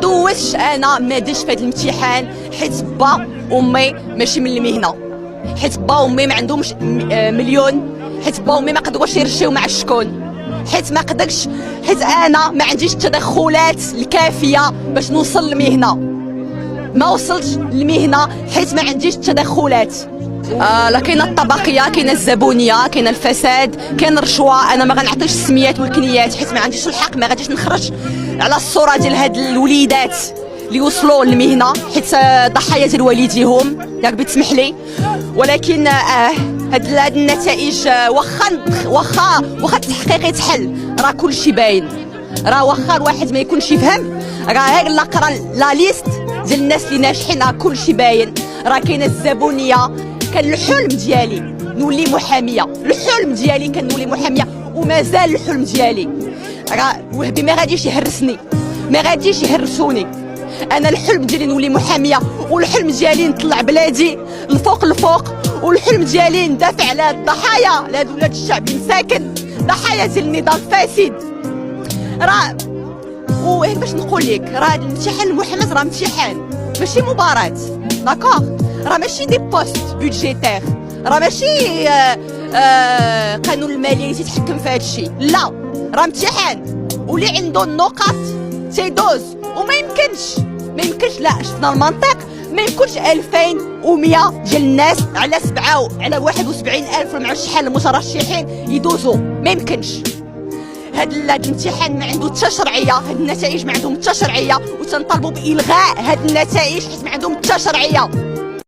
دوزتش انا ما درتش في هذا الامتحان حيت با امي ماشي من المهنه، حيت با امي ما عندهمش مليون، حيت با امي ما قدروش يرشيو مع الشكون، حيت ما قدرتش، حيت انا ما عنديش التدخلات الكافيه باش نوصل للمهنه، ما وصلتش للمهنه حيت ما عنديش التدخلات. لا كاينه الطبقيه، كاينه الزبونيه، كاينه الفساد، كاين الرشوه. انا ما غنعطيش السميات والكنيات حيت ما عنديش الحق، ما غاديش نخرج على الصوره ديال هاد الوليدات اللي وصلوا للمهنه حيت ضحايا ديال والديهم، ياك بتسمح لي. ولكن هاد النتائج واخا التحقيق يتحل راه كلشي باين، راه واخا الواحد ما يكونش يفهم، راه غير لا قرا لا ليست ديال الناس اللي ناجحين راه كلشي باين. راه كاينه الزبونيه، كان الحلم ديالي نولي محاميه، الحلم ديالي كان نولي محاميه ومازال الحلم ديالي. راه وهبي ما غاديش يهرسني، ما غاديش يهرسوني. انا الحلم ديالي نولي محاميه، والحلم ديالي نطلع بلادي الفوق، والحلم ديالي ندافع على الضحايا، على هاد ولاد الشعب المساكن، ضحايا ديال النظام الفاسد. راه وين باش نقول لك، راه الامتحان المحاماه راه امتحان ماشي مباراة، داكوغ؟ راه ماشي دي بوست بودجيتير، راه ماشي قانون الماليه تيتحكم في هذا الشيء، لا راه امتحان، واللي عنده النقاط تيدوز. وما يمكنش لا شفنا المنطق، ما يمكنش 2100 ديال الناس على 71,000 مع شحال المترشحين يدوزوا، ما يمكنش. هاد الامتحان ما عنده حتى شرعيه، هاد النتائج ما عندهم حتى شرعيه، وتنطالبوا بالغاء هاد النتائج حيت ما عندهم حتى شرعيه.